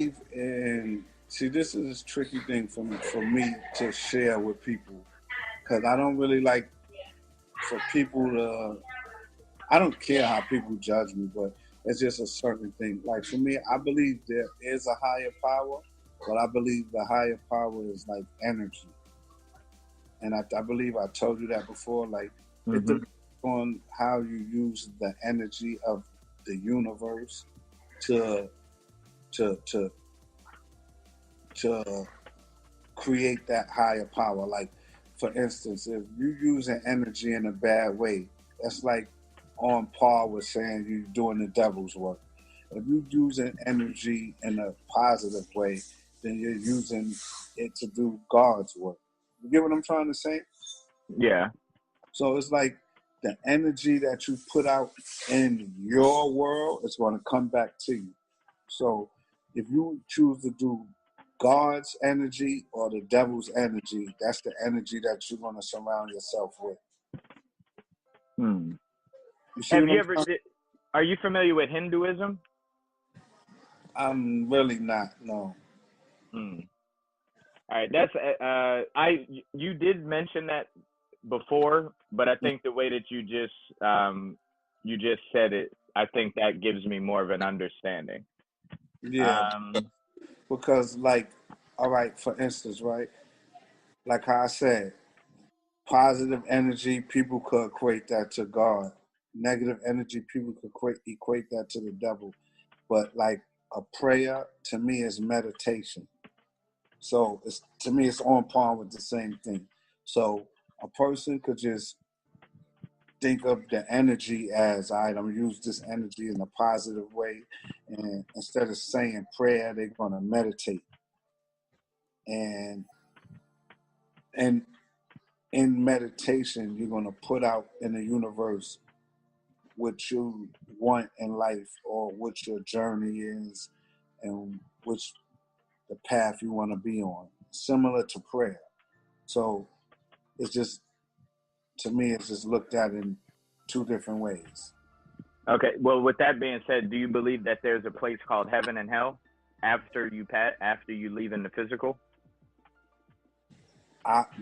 And see, this is a tricky thing for me to share with people because I don't really like for people to. I don't care how people judge me, but it's just a certain thing. Like for me, I believe there is a higher power, but I believe the higher power is like energy, and I believe I told you that before. Like it Hmm. depends on how you use the energy of the universe to to to to create that higher power. Like, for instance, if you use an energy in a bad way, that's like on par with saying you're doing the devil's work. If you use an energy in a positive way, then you're using it to do God's work. You get what I'm trying to say? Yeah. So it's like the energy that you put out in your world is going to come back to you. So if you choose to do God's energy or the devil's energy, that's the energy that you're going to surround yourself with. Hmm. You see Have what you I'm ever? saying? Are you familiar with Hinduism? I'm really not, no. Hmm. All right. That's I. You did mention that before, but I think the way that you just said it, I think that gives me more of an understanding. Yeah, Um, because like, all right, for instance, right? Like how I said, positive energy, people could equate that to God. Negative energy, people could equate that to the devil. But like a prayer to me is meditation. So it's to me it's on par with the same thing. So a person could just think of the energy as I right, I'm use this energy in a positive way, and instead of saying prayer, they're gonna meditate. And and in meditation, you're gonna put out in the universe what you want in life or what your journey is and which the path you want to be on, similar to prayer. So it's just, to me, it's just looked at in two different ways. okay. Well, with that being said, do you believe that there's a place called heaven and hell after you leave in the physical?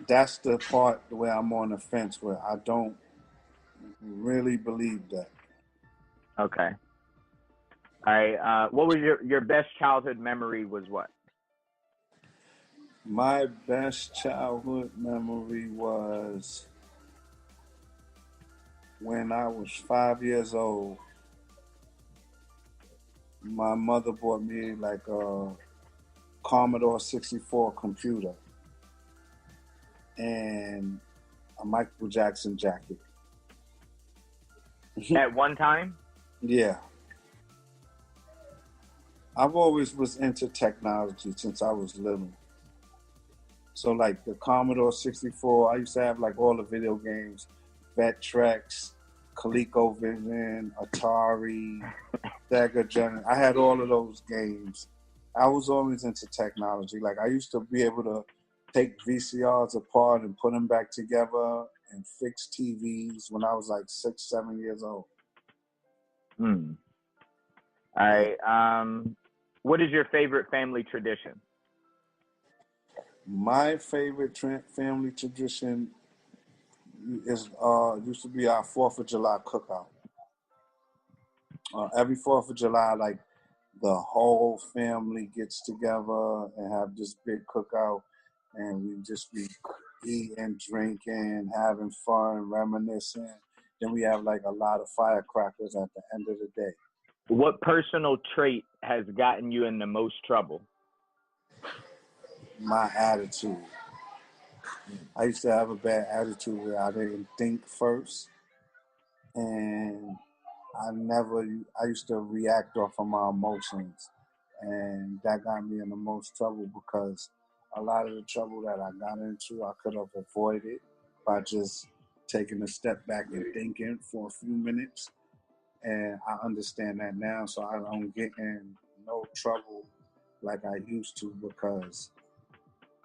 That's the part where I'm on the fence where I don't really believe that. Okay. All right. What was your best childhood memory? Was what? My best childhood memory was when I was 5 years old. My mother bought me like a Commodore 64 computer and a Michael Jackson jacket. At one time? Yeah, I've always was into technology since I was little. So like the Commodore 64, I used to have like all the video games, Vectrex, ColecoVision, Atari, Sega Genesis. I had all of those games. I was always into technology. Like I used to be able to take VCRs apart and put them back together and fix TVs when I was like 6, 7 years old. Hmm. All Yeah. right. What is your favorite family tradition? My favorite family tradition is used to be our Fourth of July cookout. Every Fourth of July, like the whole family gets together and have this big cookout, and we just be eating, drinking, having fun, reminiscing. Then we have like a lot of firecrackers at the end of the day. What personal trait has gotten you in the most trouble? My attitude. I used to have a bad attitude where I didn't think first, and I used to react off of my emotions, and that got me in the most trouble because a lot of the trouble that I got into, I could have avoided by just taking a step back and thinking for a few minutes. And I understand that now, so I don't get in no trouble like I used to because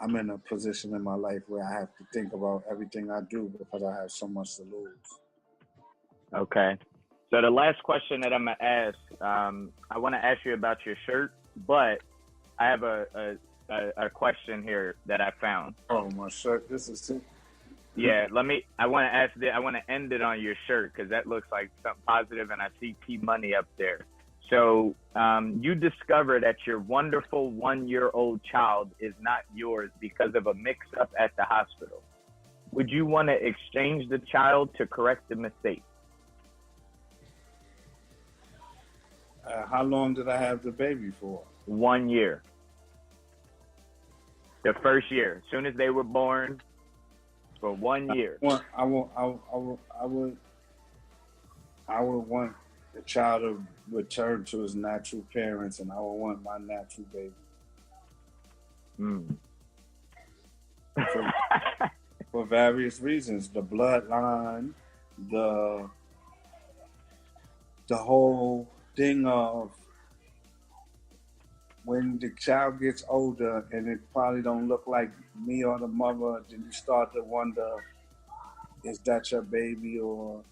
I'm in a position in my life where I have to think about everything I do because I have so much to lose. Okay. So the last question that I'm gonna ask, I want to ask you about your shirt, but have a question here that I found. Oh, my shirt. This is too. Yeah, I want to ask that. I want to end it on your shirt because that looks like something positive, and I see Tmoney up there. So you discover that your wonderful 1-year-old child is not yours because of a mix-up at the hospital. Would you want to exchange the child to correct the mistake? How long did I have the baby for? 1 year. The first year, as soon as they were born, for 1 year. I would want the child to return to his natural parents, and I would want my natural baby. For various reasons, the bloodline, the whole thing of when the child gets older and it probably don't look like me or the mother, then you start to wonder, is that your baby, or,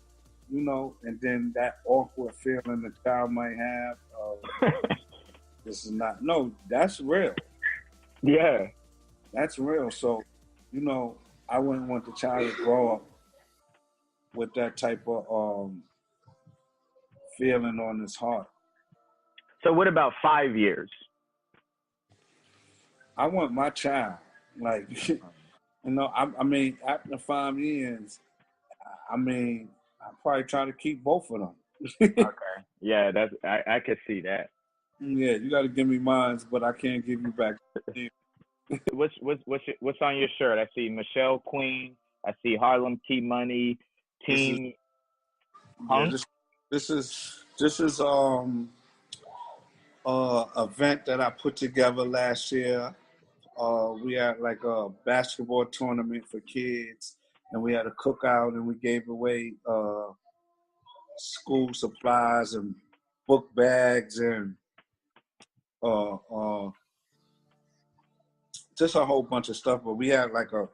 you know, and then that awkward feeling the child might have of, this is not, no, that's real. Yeah. That's real. So, you know, I wouldn't want the child to grow up with that type of feeling on his heart. So what about 5 years? I want my child, like, you know, I mean, after 5 years, I mean, I probably try to keep both of them. Okay. Yeah, I could see that. Yeah, you got to give me mine, but I can't give you back. What's on your shirt? I see Michelle Queen. I see Harlem Tmoney Team. Yeah, this is event that I put together last year. We had like a basketball tournament for kids, and we had a cookout, and we gave away school supplies and book bags and just a whole bunch of stuff. But we had like a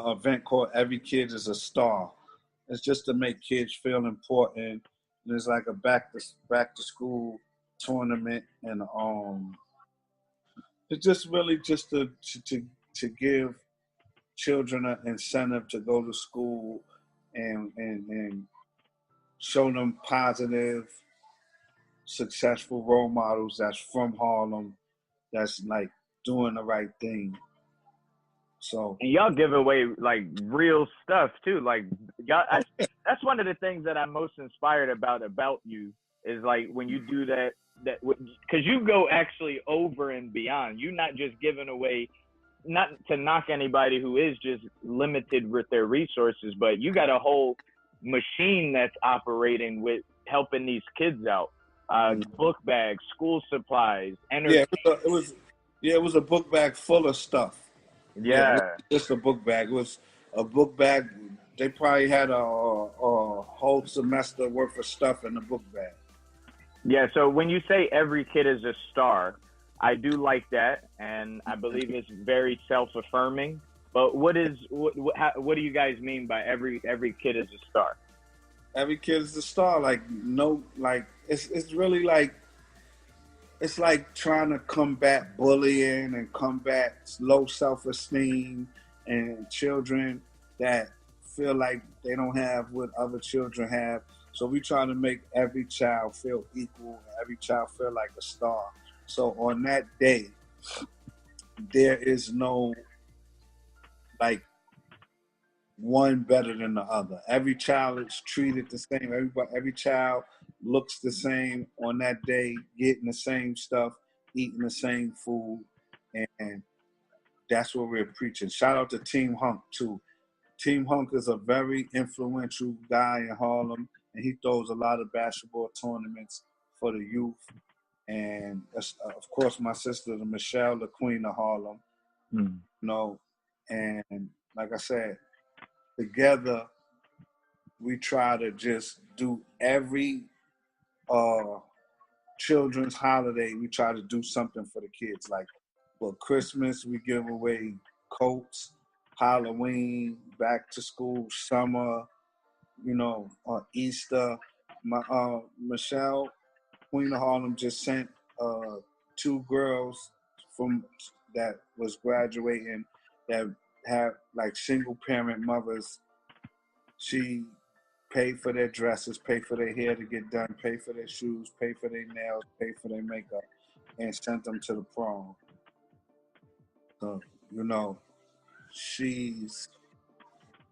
event called Every Kid is a Star. It's just to make kids feel important. There's like a back to school tournament, and it's just really just to give children an incentive to go to school and show them positive, successful role models that's from Harlem, that's like doing the right thing. So, and y'all give away like real stuff too. Like y'all, that's one of the things that I'm most inspired about you is like when you do that because you go actually over and beyond. You're not just giving away, not to knock anybody who is just limited with their resources, but you got a whole machine that's operating with helping these kids out. Book bags, school supplies, it was a book bag full of stuff. Yeah. It was just a book bag. It was a book bag. They probably had a whole semester worth of stuff in the book bag. Yeah, so when you say every kid is a star, I do like that, and I believe it's very self-affirming. But what do you guys mean by every kid is a star? Every kid is a star. Like it's really like, it's like trying to combat bullying and combat low self-esteem and children that feel like they don't have what other children have. So we try to make every child feel equal, every child feel like a star. So on that day, there is no like one better than the other. Every child is treated the same. Every child looks the same on that day, getting the same stuff, eating the same food, and that's what we're preaching. Shout out to Team Hunk too. Team Hunk is a very influential guy in Harlem, and he throws a lot of basketball tournaments for the youth. And of course, my sister, Michelle, the Queen of Harlem. You know, and like I said, together we try to just do every children's holiday. We try to do something for the kids. Like for Christmas, we give away coats. Halloween, back to school, summer, you know, Easter. My Michelle, Queen of Harlem, just sent two girls from that was graduating that had like single parent mothers. She paid for their dresses, paid for their hair to get done, paid for their shoes, paid for their nails, paid for their makeup, and sent them to the prom. So, you know, she's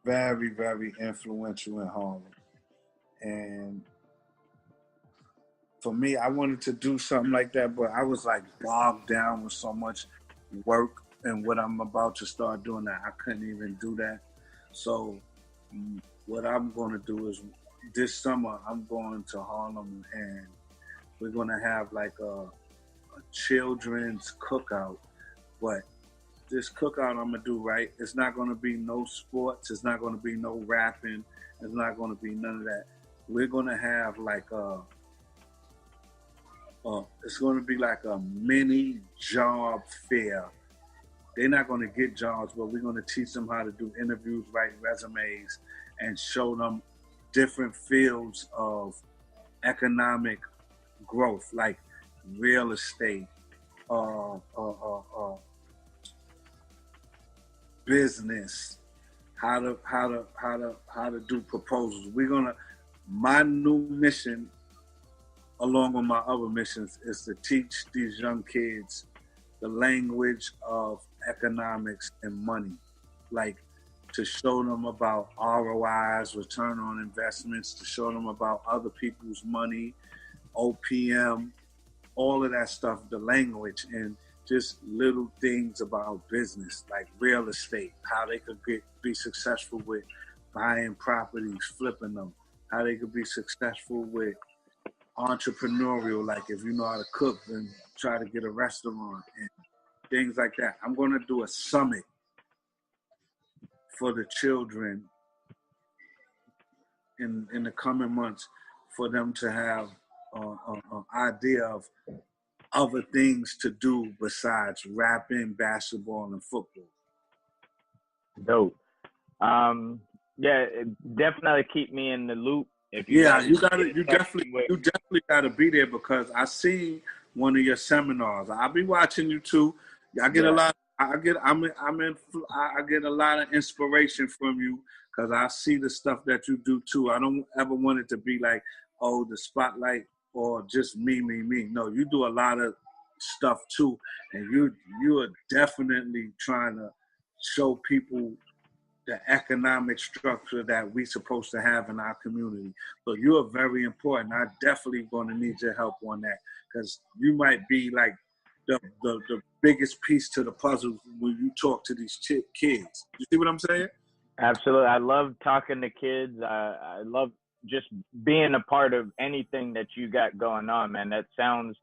very, very influential in Harlem. And for me, I wanted to do something like that, but I was like bogged down with so much work and what I'm about to start doing that I couldn't even do that. So what I'm going to do is this summer I'm going to Harlem and we're going to have like a children's cookout. But this cookout I'm going to do, right, it's not going to be no sports. It's not going to be no rapping. It's not going to be none of that. We're going to have like it's going to be like a mini job fair. They're not going to get jobs, but we're going to teach them how to do interviews, write resumes, and show them different fields of economic growth, like real estate, business, how to do proposals. My new mission, along with my other missions, is to teach these young kids the language of economics and money, like to show them about ROIs, return on investments, to show them about other people's money, OPM, all of that stuff, the language, and just little things about business, like real estate, how they could be successful with buying properties, flipping them, how they could be successful with entrepreneurial, like if you know how to cook, then try to get a restaurant and things like that. I'm going to do a summit for the children in the coming months for them to have an idea of other things to do besides rapping, basketball, and football. Dope. Yeah, definitely keep me in the loop. If you definitely gotta be there, because I seen one of your seminars. I'll be watching you too. I get a lot. I get a lot of inspiration from you because I see the stuff that you do too. I don't ever want it to be like, oh, the spotlight or just me. No, you do a lot of stuff too, and you are definitely trying to show people the economic structure that we're supposed to have in our community. So you are very important. I'm definitely going to need your help on that, because you might be like the biggest piece to the puzzle when you talk to these kids. You see what I'm saying? Absolutely. I love talking to kids. I love just being a part of anything that you got going on, man. That sounds,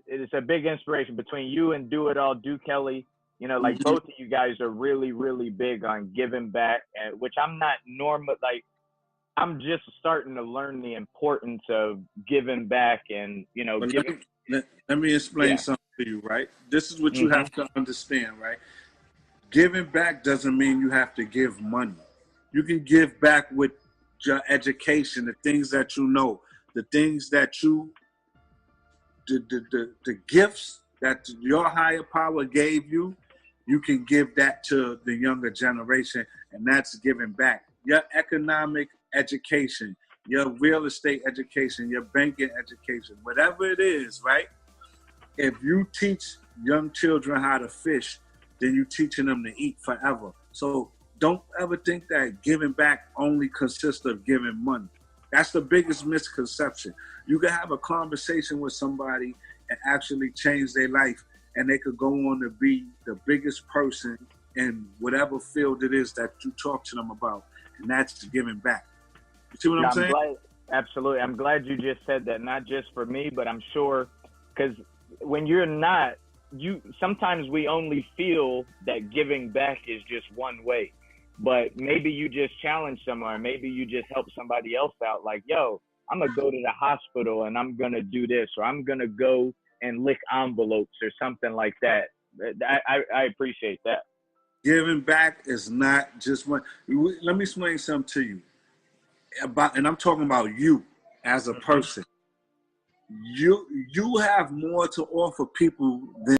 it's a big inspiration between you and Do It All, Do Kelly. You know, like both of you guys are really, really big on giving back, which I'm not normal. Like, I'm just starting to learn the importance of giving back and, you know, let me explain something to you, right? This is what you have to understand, right? Giving back doesn't mean you have to give money. You can give back with your education, the things that you know, the things that the gifts that your higher power gave you. You can give that to the younger generation, and that's giving back. Your economic education, your real estate education, your banking education, whatever it is, right? If you teach young children how to fish, then you're teaching them to eat forever. So don't ever think that giving back only consists of giving money. That's the biggest misconception. You can have a conversation with somebody and actually change their life, and they could go on to be the biggest person in whatever field it is that you talk to them about, and that's giving back. You see what I'm saying? Absolutely. I'm glad you just said that, not just for me, but I'm sure, because when you're not, sometimes we only feel that giving back is just one way, but maybe you just challenge someone, maybe you just help somebody else out, like, yo, I'm going to go to the hospital and I'm going to do this, or I'm going to go and lick envelopes or something like that. I appreciate that. Giving back is not just one. Let me explain something to you and I'm talking about you as a person. you have more to offer people than